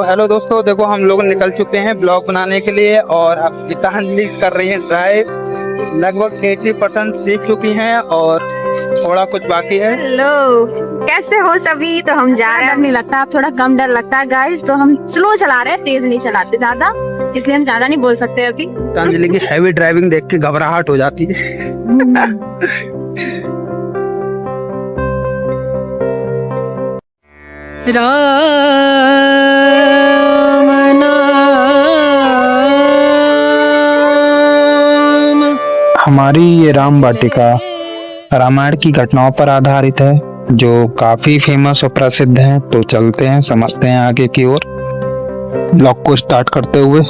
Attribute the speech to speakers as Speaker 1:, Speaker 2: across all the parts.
Speaker 1: Hello दोस्तों, देखो हम लोग निकल चुके हैं ब्लॉग बनाने के लिए और अब गीतांजलि कर रही हैं ड्राइव। लगभग 80% सीख चुकी हैं और थोड़ा कुछ बाकी है।
Speaker 2: हेलो, कैसे हो सभी? तो हम जा रहे हैं। नहीं लगता, आप थोड़ा कम डर लगता है गाइस, तो हम स्लो चला रहे हैं, तेज नहीं चलाते ज्यादा, इसलिए हम ज्यादा नहीं बोल सकते अभी।
Speaker 1: गीतांजलि की हैवी ड्राइविंग देख के घबराहट हो जाती है।
Speaker 3: राम नाम।
Speaker 4: हमारी ये राम वाटिका रामायण की घटनाओं पर आधारित है, जो काफी फेमस और प्रसिद्ध है। तो चलते हैं, समझते हैं आगे की ओर। ब्लॉग को स्टार्ट करते हुए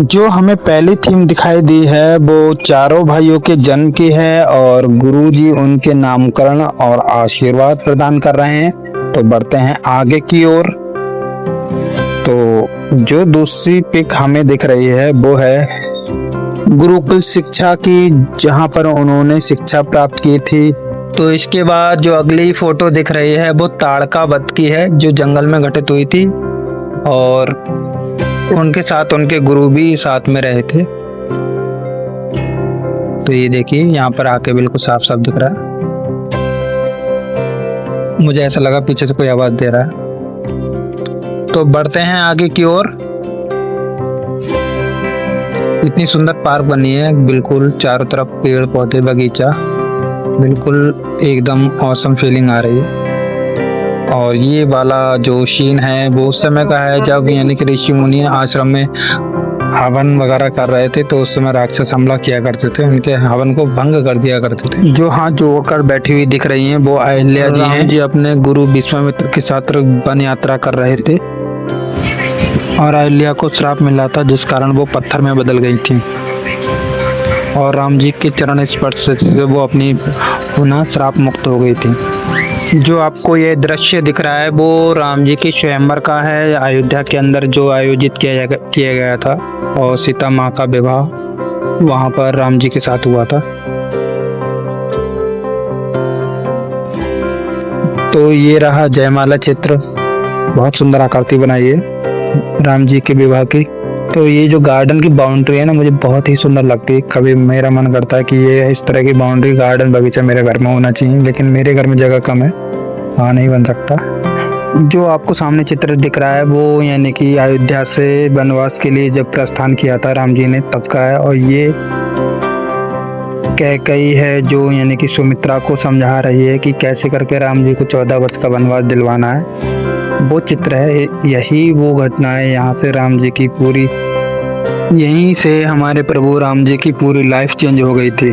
Speaker 4: जो हमें पहली थीम दिखाई दी है वो चारों भाइयों के जन्म की है और गुरुजी उनके नामकरण और आशीर्वाद प्रदान कर रहे हैं। तो बढ़ते हैं आगे की ओर। तो जो दूसरी पिक हमें दिख रही है वो है गुरुकुल शिक्षा की, जहां पर उन्होंने शिक्षा प्राप्त की थी। तो इसके बाद जो अगली फोटो दिख रही है वो ताड़का वध की है, जो जंगल में घटित हुई थी और उनके साथ उनके गुरु भी साथ में रहे थे। तो ये देखिए, यहाँ पर आके बिल्कुल साफ साफ दिख रहा है। मुझे ऐसा लगा पीछे से कोई आवाज दे रहा है। तो बढ़ते हैं आगे की ओर। इतनी सुंदर पार्क बनी है, बिल्कुल चारों तरफ पेड़ पौधे बगीचा, बिल्कुल एकदम औसम फीलिंग आ रही है। और ये वाला जो सीन है वो उस समय का है जब यानी कि ऋषि मुनि आश्रम में हवन वगैरह कर रहे थे। तो उस समय राक्षस हमला किया करते थे, उनके हवन को भंग कर दिया करते थे। जो हाथ जोड़कर बैठी हुई दिख रही हैं वो अहिल्या जी हैं, जी अपने गुरु विश्वामित्र के साथ वन यात्रा कर रहे थे और अहिल्या को श्राप मिला था, जिस कारण वो पत्थर में बदल गई थी और राम जी के चरण स्पर्श से वो अपनी पुनः श्राप मुक्त हो गई थी। जो आपको ये दृश्य दिख रहा है वो राम जी की स्वयंवर का है, अयोध्या के अंदर जो आयोजित किया गया था और सीता माँ का विवाह वहां पर राम जी के साथ हुआ था। तो ये रहा जयमाला चित्र, बहुत सुंदर आकृति बनाई है राम जी के विवाह की। तो ये जो गार्डन की बाउंड्री है ना, मुझे बहुत ही सुंदर लगती है। कभी मेरा मन करता है कि ये इस तरह की बाउंड्री गार्डन बगीचा मेरे घर में होना चाहिए, लेकिन मेरे घर में जगह कम है, वहाँ नहीं बन सकता। जो आपको सामने चित्र दिख रहा है वो यानी कि अयोध्या से वनवास के लिए जब प्रस्थान किया था राम जी ने तब का है। और ये कैकेयी है जो यानी कि सुमित्रा को समझा रही है कि कैसे करके राम जी को 14 वर्ष का वनवास दिलवाना है। वो चित्र है, यही वो घटना है। यहाँ से राम जी की पूरी, यहीं से हमारे प्रभु राम जी की पूरी लाइफ चेंज हो गई थी।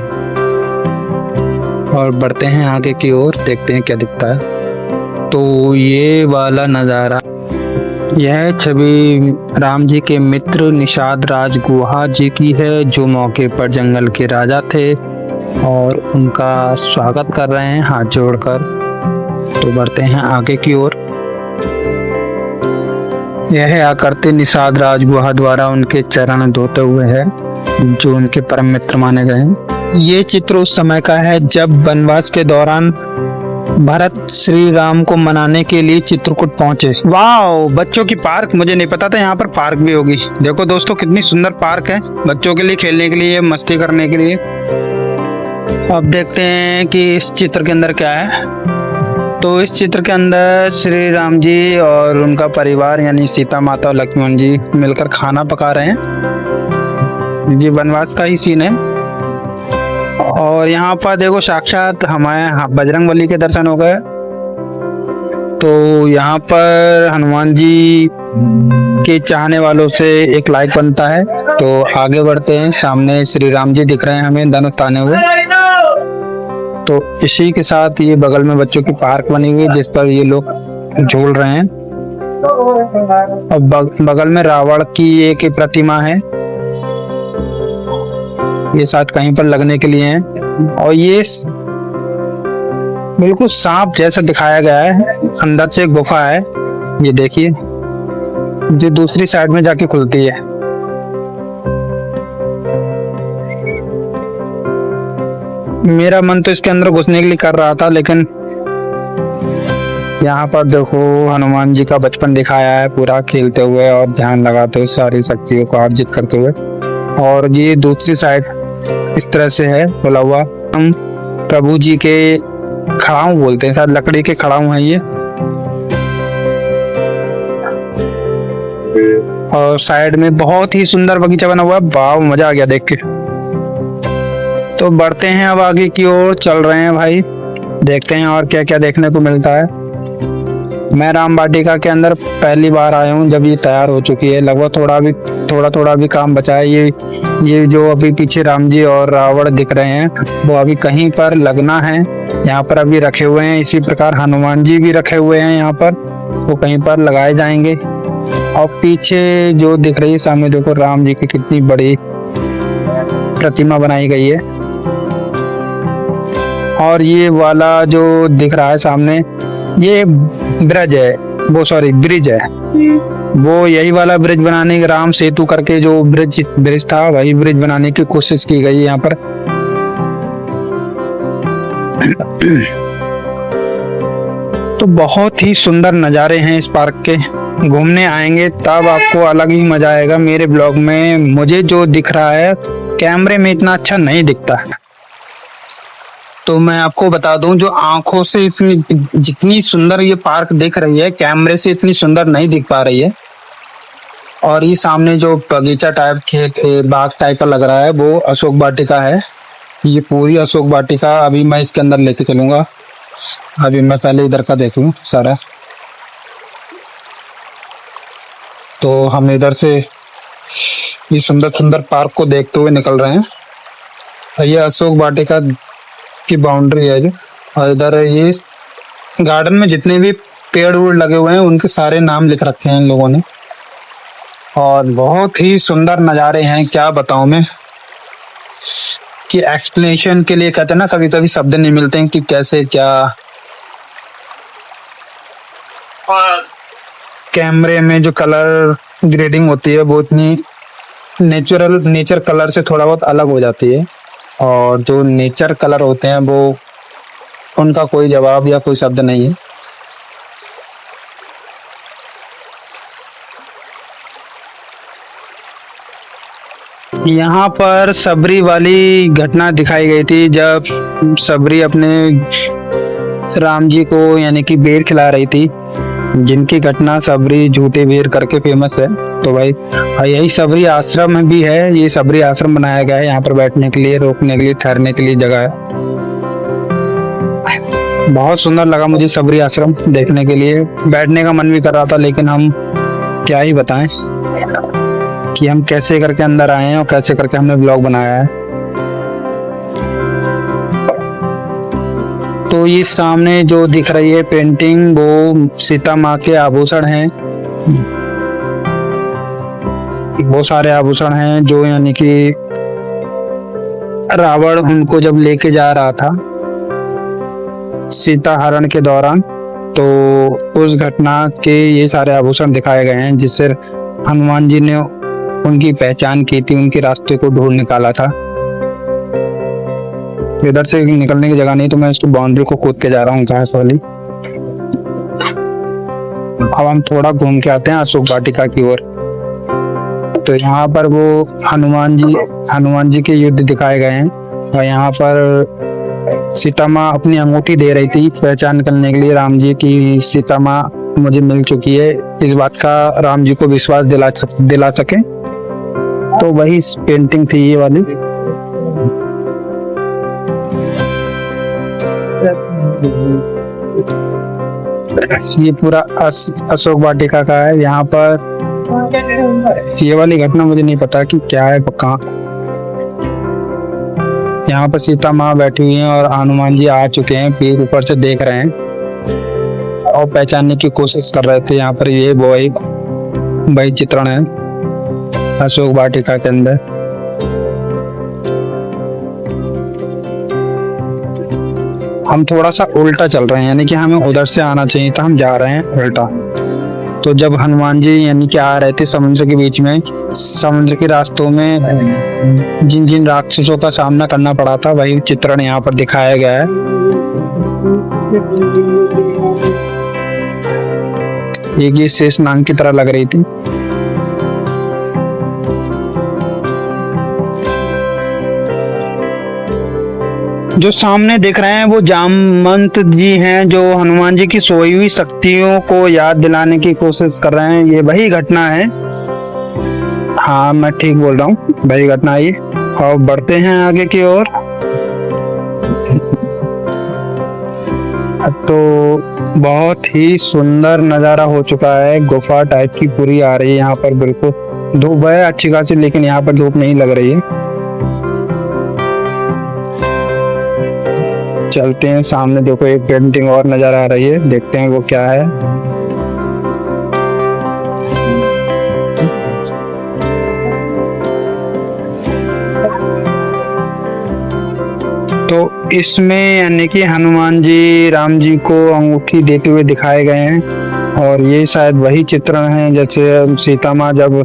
Speaker 4: और बढ़ते हैं आगे की ओर, देखते हैं क्या दिखता है। तो ये वाला नज़ारा, यह छवि राम जी के मित्र निषाद राज गुहा जी की है, जो मौके पर जंगल के राजा थे और उनका स्वागत कर रहे हैं हाथ जोड़कर। तो बढ़ते हैं आगे की ओर। यह आकृति निषाद राज गुहा द्वारा उनके चरण धोते हुए है, जो उनके परम मित्र माने गए हैं। ये चित्र उस समय का है जब वनवास के दौरान भरत श्री राम को मनाने के लिए चित्रकूट पहुंचे। वाह, बच्चों की पार्क, मुझे नहीं पता था यहाँ पर पार्क भी होगी। देखो दोस्तों, कितनी सुंदर पार्क है बच्चों के लिए खेलने के लिए, मस्ती करने के लिए। अब देखते हैं कि इस चित्र के अंदर क्या है। तो इस चित्र के अंदर श्री राम जी और उनका परिवार यानी सीता माता और लक्ष्मण जी मिलकर खाना पका रहे हैं। ये वनवास का ही सीन है। और यहाँ पर देखो साक्षात हमारे बजरंगबली के दर्शन हो गए। तो यहाँ पर हनुमान जी के चाहने वालों से एक लाइक बनता है। तो आगे बढ़ते हैं, सामने श्री राम जी दिख रहे हैं हमें धनुष ताने हुए। तो इसी के साथ ये बगल में बच्चों की पार्क बनी हुई है जिस पर ये लोग झूल रहे हैं। और बगल में रावण की एक प्रतिमा है, ये शायद कहीं पर लगने के लिए है। और ये बिल्कुल सांप जैसा दिखाया गया है, अंदर से एक गुफा है, ये देखिए, जो दूसरी साइड में जाके खुलती है। मेरा मन तो इसके अंदर घुसने के लिए कर रहा था, लेकिन यहाँ पर देखो हनुमान जी का बचपन दिखाया है, पूरा खेलते हुए और ध्यान लगाते हुए सारी शक्तियों को अर्जित करते हुए। और ये दूसरी साइड इस तरह से है बोला हुआ। हम प्रभु जी के खड़ाऊ बोलते हैं, शायद लकड़ी के खड़ाऊ हैं ये। और साइड में बहुत ही सुंदर बगीचा बना हुआ है, वाह मजा आ गया देख के। तो बढ़ते हैं अब आगे की ओर, चल रहे हैं भाई, देखते हैं और क्या क्या देखने को मिलता है। मैं राम वाटिका के अंदर पहली बार आया हूँ जब ये तैयार हो चुकी है। लगभग थोड़ा भी काम बचा है। ये जो अभी पीछे राम जी और रावण दिख रहे हैं वो अभी कहीं पर लगना है, यहाँ पर अभी रखे हुए हैं। इसी प्रकार हनुमान जी भी रखे हुए हैं यहाँ पर, वो कहीं पर लगाए जाएंगे। और पीछे जो दिख रही है सामने देखो राम जी की कितनी बड़ी प्रतिमा बनाई गई है। और ये वाला जो दिख रहा है सामने ये ब्रिज है, ब्रिज है। वो यही वाला ब्रिज बनाने के, राम सेतु करके जो ब्रिज था वही ब्रिज बनाने की कोशिश की गई है यहाँ पर। तो बहुत ही सुंदर नज़ारे हैं इस पार्क के। घूमने आएंगे तब आपको अलग ही मजा आएगा। मेरे ब्लॉग में मुझे जो दिख रहा है कैमरे में इतना अच्छा नहीं दिखता है। तो मैं आपको बता दूं, जो आंखों से जितनी सुंदर ये पार्क दिख रही है कैमरे से इतनी सुंदर नहीं दिख पा रही है। और ये सामने जो बगीचा टाइप खेत बाग टाइप का लग रहा है वो अशोक वाटिका है। ये पूरी अशोक वाटिका अभी मैं इसके अंदर लेके चलूंगा। अभी मैं पहले इधर का देख लूं सारा। तो हम इधर से ये सुंदर सुंदर पार्क को देखते हुए निकल रहे हैं। ये अशोक वाटिका की बाउंड्री है जो, और इधर ये गार्डन में जितने भी पेड़ वूड़ लगे हुए हैं उनके सारे नाम लिख रखे हैं इन लोगों ने। और बहुत ही सुंदर नज़ारे हैं, क्या बताऊं मैं कि एक्सप्लेनेशन के लिए कहते हैं ना, कभी कभी शब्द नहीं मिलते हैं कि कैसे क्या। कैमरे में जो कलर ग्रेडिंग होती है वो इतनी नेचर कलर से थोड़ा बहुत अलग हो जाती है। और जो नेचर कलर होते हैं वो उनका कोई जवाब या कोई शब्द नहीं है। यहाँ पर सबरी वाली घटना दिखाई गई थी जब सबरी अपने राम जी को यानी कि बेर खिला रही थी, जिनकी घटना सबरी झूठे बेर करके फेमस है। तो भाई यही सबरी आश्रम भी है। ये सबरी आश्रम बनाया गया है, यहाँ पर बैठने के लिए, रोकने के लिए, ठहरने के लिए जगह है। बहुत सुंदर लगा मुझे सबरी आश्रम देखने के लिए। बैठने का मन भी कर रहा था, लेकिन हम क्या ही बताएं कि हम कैसे करके अंदर आए हैं और कैसे करके हमने ब्लॉग बनाया है। तो ये सामने जो दिख रही है पेंटिंग वो सीता माँ के आभूषण हैं। वो सारे आभूषण हैं जो यानी कि रावण उनको जब लेके जा रहा था सीता हरण के दौरान, तो उस घटना के ये सारे आभूषण दिखाए गए हैं, जिससे हनुमान जी ने उनकी पहचान की थी, उनके रास्ते को ढूंढ निकाला था। इधर से निकलने की जगह नहीं, तो मैं इसको बाउंड्री को कूद के जा रहा हूँ घास वाली। अब हम थोड़ा घूम के आते हैं अशोक वाटिका की ओर। तो यहाँ पर वो हनुमान जी के युद्ध दिखाए गए हैं। और यहाँ पर सीता माँ अपनी अंगूठी दे रही थी पहचान करने के लिए राम जी की सीता माँ मुझे मिल चुकी है, इस बात का राम जी को विश्वास दिला सके। तो वही पेंटिंग थी ये वाली। ये पूरा अशोक वाटिका का है। यहाँ पर ये वाली घटना मुझे नहीं पता कि क्या है कहाँ। यहाँ पर सीता माँ बैठी हुई हैं और हनुमान जी आ चुके हैं, पीर ऊपर से देख रहे हैं और पहचानने की कोशिश कर रहे थे। यहाँ पर ये वही चित्रण है अशोक वाटिका के अंदर। हम थोड़ा सा उल्टा चल रहे हैं, यानी कि हमें उधर से आना चाहिए था, हम जा रहे हैं उल्टा। तो जब हनुमान जी यानी कि आ रहे थे समुद्र के बीच में, समुद्र के रास्तों में जिन जिन राक्षसों का सामना करना पड़ा था वही चित्रण यहाँ पर दिखाया गया है। एक ये शेष नाग की तरह लग रही थी। जो सामने दिख रहे हैं वो जामवंत जी हैं, जो हनुमान जी की सोई हुई शक्तियों को याद दिलाने की कोशिश कर रहे हैं। ये वही घटना है, हाँ मैं ठीक बोल रहा हूँ, वही घटना है ये। और बढ़ते हैं आगे की ओर। तो बहुत ही सुंदर नज़ारा हो चुका है, गुफा टाइप की पूरी आ रही है यहाँ पर। बिल्कुल धूप है अच्छी खासी, लेकिन यहाँ पर धूप नहीं लग रही है। चलते हैं सामने, देखो एक पेंटिंग और नजर आ रही है, देखते हैं वो क्या है। तो इसमें यानी कि हनुमान जी राम जी को अंगूठी देते हुए दिखाए गए हैं, और ये शायद वही चित्रण है जैसे सीता माँ जब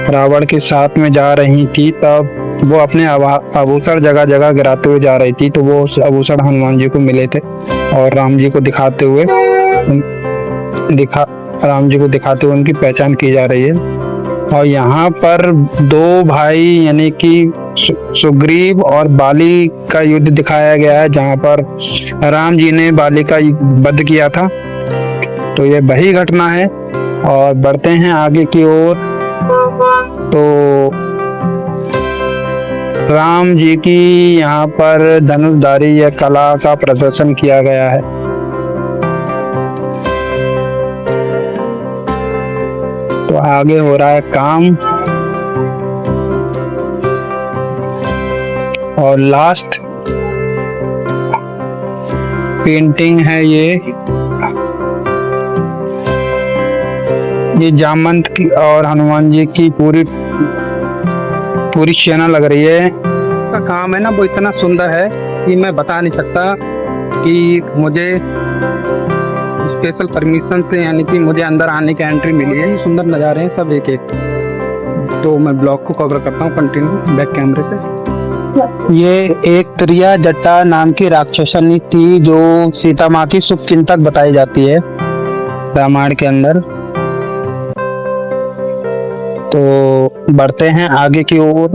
Speaker 4: रावण के साथ में जा रही थी तब वो अपने आभूषण जगह जगह गिराते हुए जा रही थी, तो वो आभूषण हनुमान जी को मिले थे और राम जी को दिखाते हुए उनकी पहचान की जा रही है। और यहाँ पर दो भाई यानी कि सुग्रीव और बाली का युद्ध दिखाया गया है, जहाँ पर राम जी ने बाली का वध किया था। तो ये वही घटना है। और बढ़ते हैं आगे की ओर। तो राम जी की यहाँ पर धनुषधारी या कला का प्रदर्शन किया गया है। तो आगे हो रहा है काम। और लास्ट पेंटिंग है ये जामवंत की और हनुमान जी की पूरी सेना लग रही है।
Speaker 1: का काम है ना वो इतना सुंदर है कि मैं बता नहीं सकता, कि मुझे स्पेशल परमिशन से यानी कि मुझे अंदर आने की एंट्री मिली है। सुंदर नज़ारे हैं सब एक एक। तो मैं ब्लॉग को कवर करता हूँ कंटिन्यू बैक कैमरे से।
Speaker 4: ये एक त्रिया जट्टा नाम की राक्षसनी थी, जो सीता माँ की शुभ चिंतक बताई जाती है रामायण के अंदर। तो बढ़ते हैं आगे की ओर।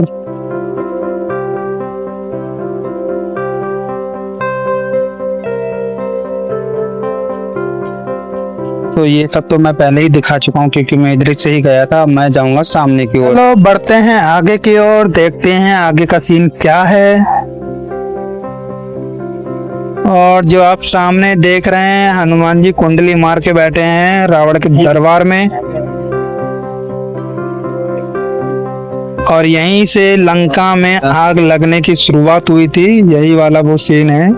Speaker 4: तो ये सब तो मैं पहले ही दिखा चुका हूँ, क्योंकि मैं इधर से ही गया था। अब मैं जाऊंगा सामने की ओर। चलो बढ़ते हैं आगे की ओर, देखते हैं आगे का सीन क्या है। और जो आप सामने देख रहे हैं, हनुमान जी कुंडली मार के बैठे हैं रावण के दरबार में। और यहीं से लंका में आग लगने की शुरुआत हुई थी। यही वाला वो सीन है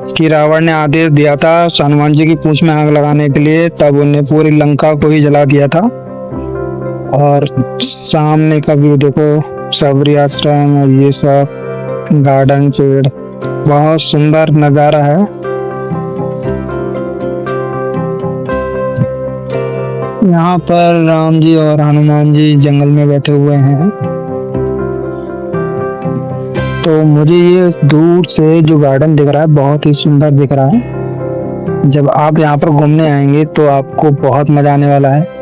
Speaker 4: कि रावण ने आदेश दिया था हनुमान जी की पूंछ में आग लगाने के लिए, तब उन्हें पूरी लंका को ही जला दिया था। और सामने का व्यू देखो, सबरी आश्रम और ये सब गार्डन पेड़, बहुत सुंदर नजारा है। यहाँ पर राम जी और हनुमान जी जंगल में बैठे हुए हैं। तो मुझे ये दूर से जो गार्डन दिख रहा है बहुत ही सुंदर दिख रहा है। जब आप यहाँ पर घूमने आएंगे तो आपको बहुत मजा आने वाला है।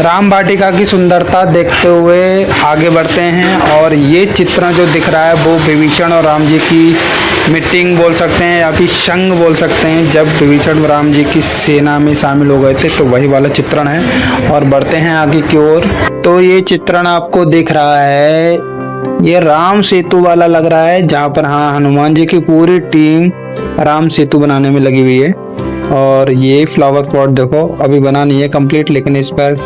Speaker 4: राम वाटिका की सुंदरता देखते हुए आगे बढ़ते हैं। और ये चित्रण जो दिख रहा है वो विभीषण और राम जी की मीटिंग बोल सकते हैं या फिर संग बोल सकते हैं, जब विभीषण राम जी की सेना में शामिल हो गए थे, तो वही वाला चित्रण है। और बढ़ते हैं आगे की ओर। तो ये चित्रण आपको दिख रहा है, ये राम सेतु वाला लग रहा है, जहाँ पर हाँ हनुमान जी की पूरी टीम राम सेतु बनाने में लगी हुई है। और ये फ्लावर पॉट देखो, अभी बना नहीं है कंप्लीट, लेकिन इस पर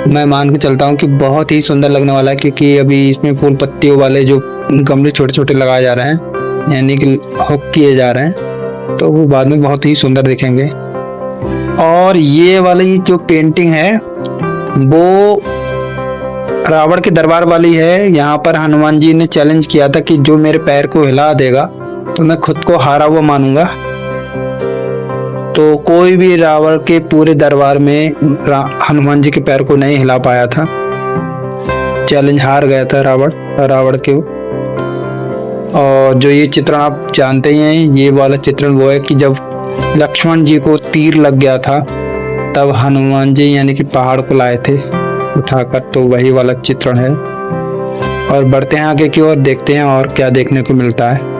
Speaker 4: मैं मान के चलता हूँ कि बहुत ही सुंदर लगने वाला है, क्योंकि अभी इसमें फूल पत्तियों वाले जो गमले छोटे छोटे लगाए जा रहे हैं, यानी कि हुक किए जा रहे हैं, तो वो बाद में बहुत ही सुंदर दिखेंगे। और ये वाली जो पेंटिंग है वो रावण के दरबार वाली है। यहाँ पर हनुमान जी ने चैलेंज किया था कि जो मेरे पैर को हिला देगा तो मैं खुद को हारा हुआ मानूंगा। तो कोई भी रावण के पूरे दरबार में हनुमान जी के पैर को नहीं हिला पाया था, चैलेंज हार गया था रावण के। और जो ये चित्रण आप जानते ही हैं, ये वाला चित्रण वो है कि जब लक्ष्मण जी को तीर लग गया था तब हनुमान जी यानी कि पहाड़ को लाए थे उठाकर, तो वही वाला चित्रण है। और बढ़ते हैं आगे की ओर, देखते हैं और क्या देखने को मिलता है।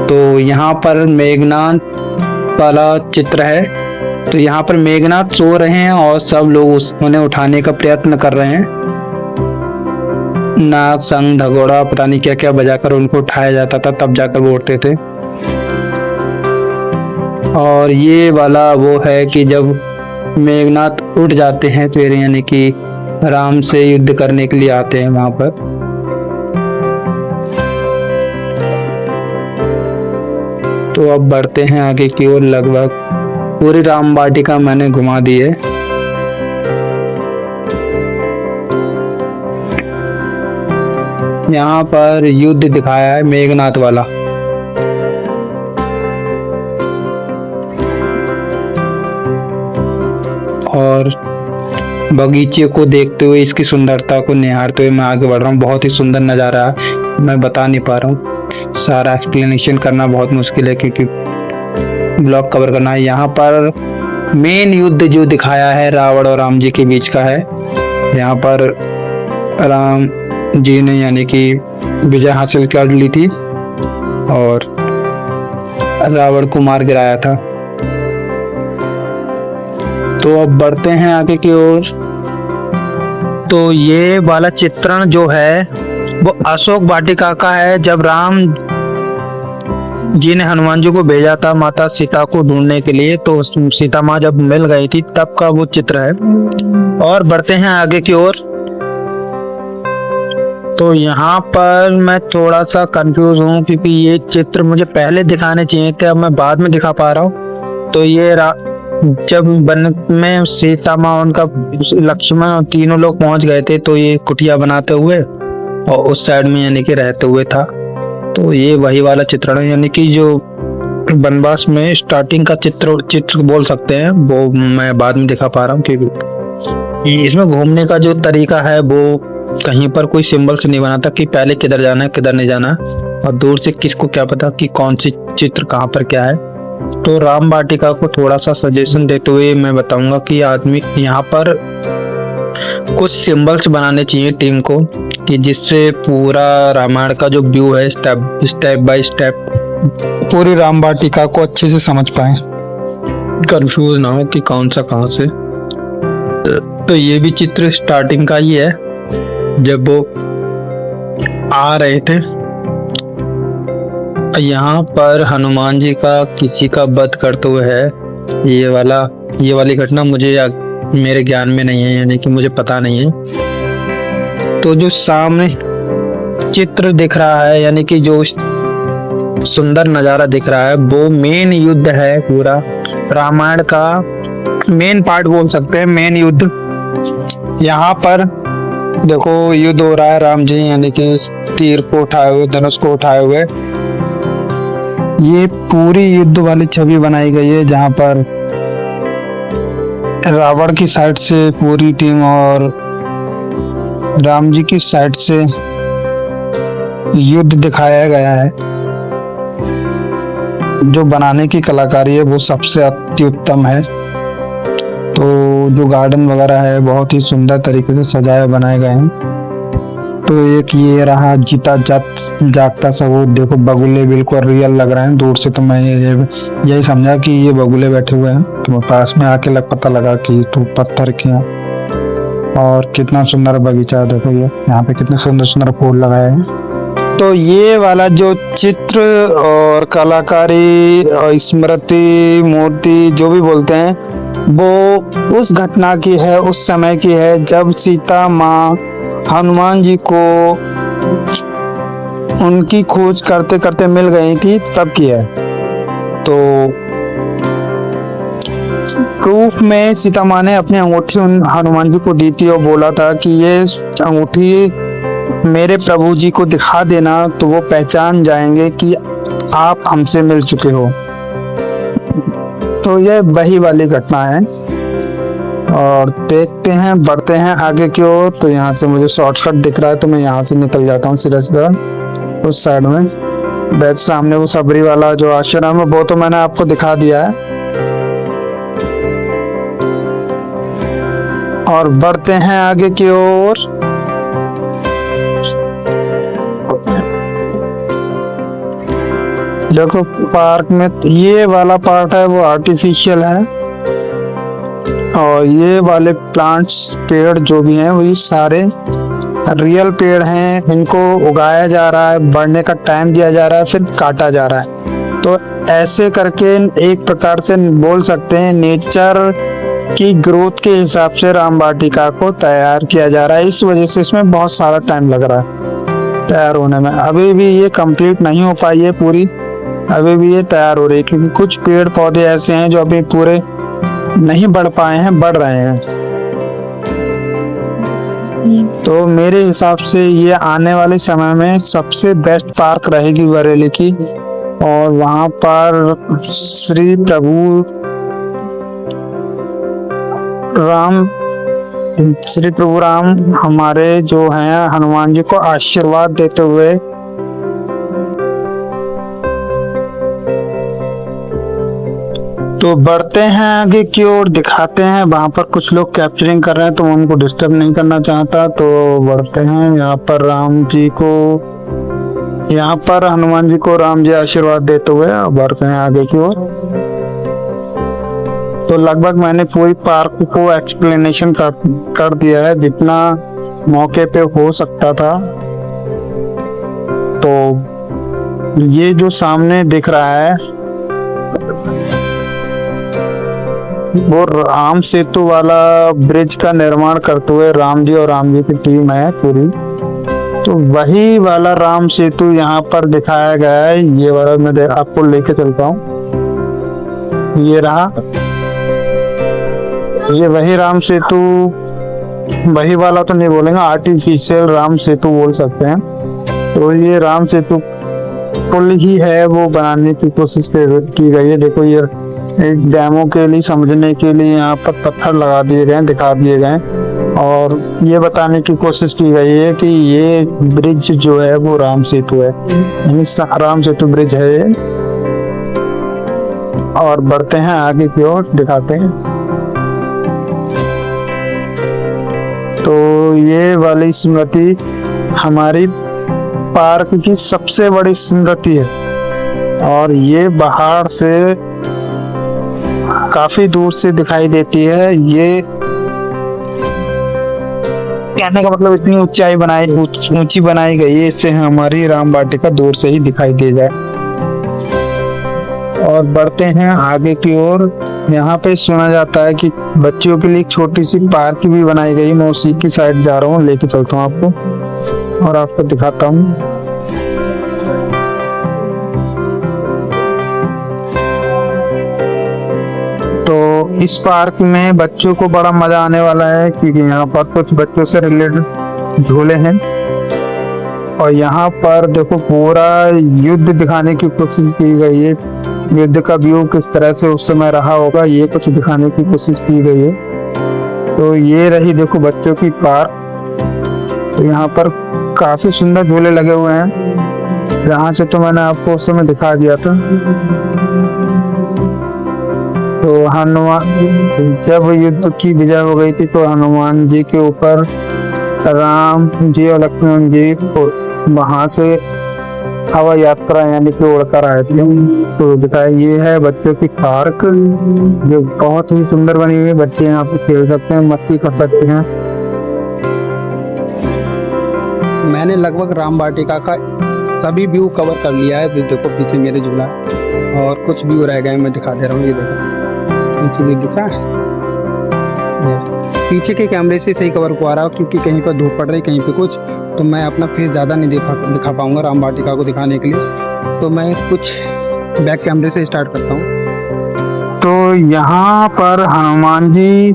Speaker 4: तो यहाँ पर मेघनाथ वाला चित्र है। तो यहाँ पर मेघनाथ सो रहे हैं और सब लोग उन्हें उठाने का प्रयत्न कर रहे हैं। नाग, शंख, ढगोड़ा, पता नहीं क्या क्या बजाकर उनको उठाया जाता था, तब जाकर वो उठते थे। और ये वाला वो है कि जब मेघनाथ उठ जाते हैं फिर यानी कि राम से युद्ध करने के लिए आते हैं वहां पर। तो अब बढ़ते हैं आगे की ओर। लगभग पूरी राम वाटिका मैंने घुमा दी है। यहाँ पर युद्ध दिखाया है मेघनाथ वाला। और बगीचे को देखते हुए, इसकी सुंदरता को निहारते हुए मैं आगे बढ़ रहा हूँ। बहुत ही सुंदर नज़ारा है, मैं बता नहीं पा रहा हूँ, सारा एक्सप्लेनेशन करना बहुत मुश्किल है क्योंकि ब्लॉग कवर करना है। यहाँ पर मेन युद्ध जो दिखाया है रावण और राम जी के बीच का है। यहाँ पर राम जी ने यानी कि विजय हासिल कर ली थी और रावण को मार गिराया था। तो अब बढ़ते हैं आगे की ओर। तो ये वाला चित्रण जो है वो अशोक वाटिका का है, जब राम जी ने हनुमान जी को भेजा था माता सीता को ढूंढने के लिए, तो सीता माँ जब मिल गई थी तब का वो चित्र है। और बढ़ते हैं आगे की ओर। तो यहाँ पर मैं थोड़ा सा कंफ्यूज हूँ क्योंकि ये चित्र मुझे पहले दिखाने चाहिए थे, अब मैं बाद में दिखा पा रहा हूँ। तो ये जब वन में सीता माँ, उनका लक्ष्मण और तीनों लोग पहुंच गए थे, तो ये कुटिया बनाते हुए और उस साइड में यानी कि रहते हुए था। तो ये वही वाला चित्रण है, यानी कि जो वनवास में स्टार्टिंग का चित्र बोल सकते हैं, वो मैं बाद में दिखा पा रहा हूँ क्योंकि इसमें घूमने का जो तरीका है वो कहीं पर कोई सिंबल से नहीं बनाता कि पहले किधर जाना है किधर नहीं जाना है, और दूर से किसको क्या पता कि कौन सी चित्र कहाँ पर क्या है। तो राम वाटिका को थोड़ा सा सजेशन देते हुए मैं बताऊंगा कि आदमी यहाँ पर कुछ सिंबल्स बनाने चाहिए टीम को, कि जिससे पूरा रामायण का जो व्यू है स्टेप बाय स्टेप पूरी राम वाटिका को अच्छे से समझ पाए, कंफ्यूज ना हो कि कौन सा कहाँ से। तो ये भी चित्र स्टार्टिंग का ही है, जब वो आ रहे थे। यहाँ पर हनुमान जी का किसी का वध करते हुए है। ये वाली घटना मेरे ज्ञान में नहीं है, यानी कि मुझे पता नहीं है। तो जो सामने चित्र दिख रहा है, यानी कि जो सुंदर नजारा दिख रहा है, वो मेन युद्ध है। पूरा रामायण का मेन पार्ट बोल सकते हैं, मेन युद्ध। यहाँ पर देखो युद्ध हो रहा है, राम जी यानी कि तीर को उठाए हुए, धनुष को उठाए हुए। ये पूरी युद्ध वाली छवि बनाई गई है, जहाँ पर रावण की साइड से पूरी टीम और राम जी की साइड से युद्ध दिखाया गया है। जो बनाने की कलाकारी है वो सबसे अति उत्तम है। तो जो गार्डन वगैरह है बहुत ही सुंदर तरीके से सजाए बनाए गए हैं। तो एक ये रहा जीता जागता सबूत। देखो बगुले बिल्कुल रियल लग रहे हैं, दूर से तो मैं यही समझा कि ये बगुले बैठे हुए हैं। तो पास में आके पता लगा कि तो पत्थर के हैं। और कितना सुंदर बगीचा है, देखो ये यहाँ पे कितने सुंदर सुंदर फूल लगाए हैं। तो ये वाला जो चित्र और कलाकारी और स्मृति मूर्ति जो भी बोलते हैं, वो उस घटना की है, उस समय की है जब सीता माँ हनुमान जी को उनकी खोज करते करते मिल गई थी, तब की है। तो प्रूफ में सीता माँ ने अपनी अंगूठी हनुमान जी को दी थी और बोला था कि ये अंगूठी मेरे प्रभु जी को दिखा देना, तो वो पहचान जाएंगे कि आप हमसे मिल चुके हो। तो ये वही वाली घटना है। और देखते हैं, बढ़ते हैं आगे की ओर। तो यहाँ से मुझे शॉर्टकट दिख रहा है, तो मैं यहाँ से निकल जाता हूँ सीधा सीधा उस साइड में। बैठ सामने वो सबरी वाला जो आश्रम है वो तो मैंने आपको दिखा दिया है। और बढ़ते हैं आगे की ओर। देखो पार्क में ये वाला पार्ट है वो आर्टिफिशियल है, और ये वाले प्लांट्स पेड़ जो भी हैं वही सारे रियल पेड़ हैं। इनको उगाया जा रहा है, बढ़ने का टाइम दिया जा रहा है, फिर काटा जा रहा है। तो ऐसे करके एक प्रकार से बोल सकते हैं नेचर की ग्रोथ के हिसाब से राम वाटिका को तैयार किया जा रहा है। इस वजह से इसमें बहुत सारा टाइम लग रहा है तैयार होने में। अभी भी ये कंप्लीट नहीं हो पाई है पूरी, अभी भी ये तैयार हो रही है, क्योंकि कुछ पेड़ पौधे ऐसे हैं जो अभी पूरे नहीं बढ़ पाए हैं, बढ़ रहे हैं। तो मेरे हिसाब से ये आने वाले समय में सबसे बेस्ट पार्क रहेगी बरेली की, और वहां पर श्री प्रभु राम हमारे जो हैं हनुमान जी को आशीर्वाद देते हुए तो बढ़ते हैं आगे की ओर, दिखाते हैं। वहां पर कुछ लोग कैप्चरिंग कर रहे हैं तो मैं उनको डिस्टर्ब नहीं करना चाहता, तो बढ़ते हैं। यहाँ पर हनुमान जी को राम जी आशीर्वाद देते हुए बढ़ते हैं आगे की ओर। तो लगभग मैंने पूरी पार्क को एक्सप्लेनेशन कर दिया है जितना मौके पे हो सकता था। तो ये जो सामने दिख रहा है वो राम सेतु वाला ब्रिज का निर्माण करते हुए राम जी और राम जी की टीम है पूरी। तो वही वाला राम सेतु यहाँ पर दिखाया गया है। ये वाला मैं आपको लेके चलता हूँ, ये रहा, ये वही राम सेतु, वही वाला तो नहीं बोलेंगे, आर्टिफिशियल राम सेतु बोल सकते हैं। तो ये राम सेतु पुल ही है, वो बनाने की कोशिश की गई है। देखो ये एक डेमो के लिए, समझने के लिए यहाँ पर पत्थर लगा दिए गए, दिखा दिए गए, और ये बताने की कोशिश की गई है कि ये ब्रिज जो है वो राम सेतु है, यानी राम सेतु ब्रिज है ये। और बढ़ते हैं आगे की ओर, दिखाते हैं। तो ये वाली स्मृति हमारी पार्क की सबसे बड़ी स्मृति है, और ये बाहर से काफी दूर से दिखाई देती है। ये कहने का मतलब इतनी ऊंची बनाई गई है, इससे हमारी राम वाटिका दूर से ही दिखाई दे जाए। और बढ़ते हैं आगे की ओर। यहाँ पे सुना जाता है कि बच्चों के लिए एक छोटी सी पार्क भी बनाई गई। मैं उसी की साइड जा रहा हूँ, लेके चलता हूँ आपको और आपको दिखाता हूँ। तो इस पार्क में बच्चों को बड़ा मजा आने वाला है, क्योंकि यहाँ पर कुछ बच्चों से रिलेटेड झूले हैं। और यहाँ पर देखो पूरा युद्ध दिखाने की कोशिश की गई है, युद्ध का व्यू किस तरह से उस समय रहा होगा, ये कुछ दिखाने की कोशिश की गई है। तो ये रही देखो बच्चों की पार्क। तो यहाँ पर काफी सुंदर झूले लगे हुए हैं, जहाँ से तो मैंने आपको उस समय दिखा दिया था। तो हनुमान, जब युद्ध की विजय हो गई थी तो हनुमान जी के ऊपर राम जी और लक्ष्मण जी वहां से हवा यात्रा यानी कि उड़कर आए थे। तो दिखाया, ये है बच्चों की पार्क जो बहुत ही सुंदर बनी हुई है। बच्चे यहाँ पे खेल सकते हैं, मस्ती कर सकते हैं।
Speaker 1: मैंने लगभग राम वाटिका का सभी व्यू कवर कर लिया है। देखो पीछे मेरे झूला है और कुछ व्यू रह गए, मैं दिखा दे रहा हूँ। ये देखो पीछे भी दिख रहा है, पीछे के कैमरे से सही कवर को आ रहा है, क्योंकि कहीं पर धूप पड़ रही कहीं पे कुछ, तो मैं अपना फेस ज़्यादा नहीं दिखा पाऊंगा राम वाटिका को दिखाने के लिए। तो मैं कुछ बैक कैमरे से स्टार्ट करता हूँ।
Speaker 4: तो यहाँ पर हनुमान जी,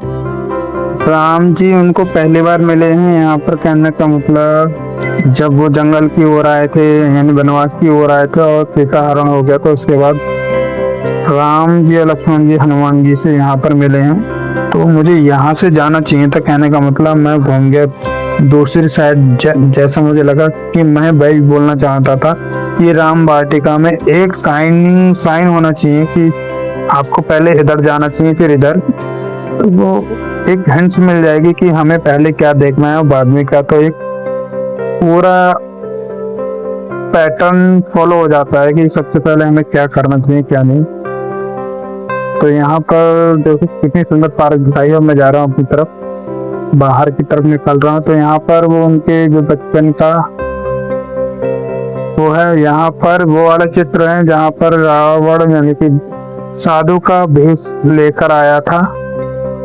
Speaker 4: राम जी उनको पहली बार मिले हैं यहाँ पर। कहने का मतलब जब वो जंगल की ओर आए थे, यानी वनवास की ओर आए थे और सीता हरण हो गया, तो उसके बाद राम जी और लक्ष्मण जी हनुमान जी से यहाँ पर मिले हैं। तो मुझे यहाँ से जाना चाहिए था, कहने का मतलब मैं घूम गया दूसरी साइड। जैसा मुझे लगा कि मैं वही बोलना चाहता था कि राम वाटिका में एक साइन होना चाहिए कि आपको पहले इधर जाना चाहिए फिर इधर। वो
Speaker 1: एक हिंट्स मिल जाएगी कि हमें पहले क्या देखना है और बाद में क्या, तो एक पूरा पैटर्न फॉलो हो जाता है कि सबसे पहले हमें क्या करना चाहिए क्या नहीं। तो यहाँ पर देखो कितनी सुंदर पार्क दिखाई है। मैं जा रहा हूँ अपनी तरफ, बाहर की तरफ निकल रहा हूँ। तो यहाँ पर वो उनके जो बचपन का वो है, यहाँ पर वो वाला चित्र है जहाँ पर रावण यानी कि साधु का भेष लेकर आया था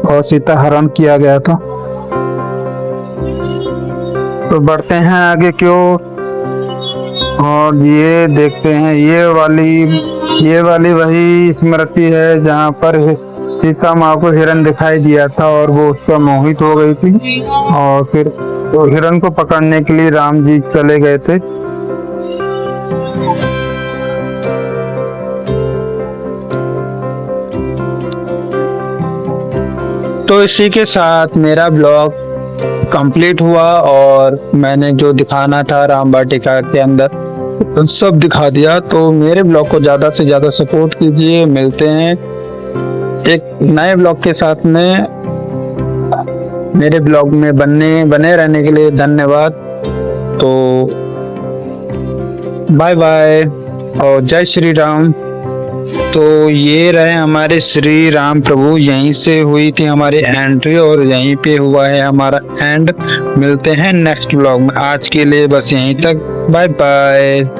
Speaker 1: और सीता हरण किया गया था। तो बढ़ते हैं आगे क्यों, और ये देखते हैं ये वाली वही स्मृति है जहाँ पर सीता माँ को हिरण दिखाई दिया था और वो उस पर मोहित हो गई थी और फिर तो हिरण को पकड़ने के लिए राम जी चले गए थे।
Speaker 4: तो इसी के साथ मेरा ब्लॉग कंप्लीट हुआ और मैंने जो दिखाना था राम वाटिका के अंदर सब दिखा दिया। तो मेरे ब्लॉग को ज़्यादा से ज़्यादा सपोर्ट कीजिए। मिलते हैं एक नए ब्लॉग के साथ में। मेरे ब्लॉग में बने रहने के लिए धन्यवाद। तो बाय बाय और जय श्री राम। तो ये रहे हमारे श्री राम प्रभु, यहीं से हुई थी हमारी एंट्री और यहीं पे हुआ है हमारा एंड। मिलते हैं नेक्स्ट ब्लॉग में, आज के लिए बस यहीं तक, बाय बाय।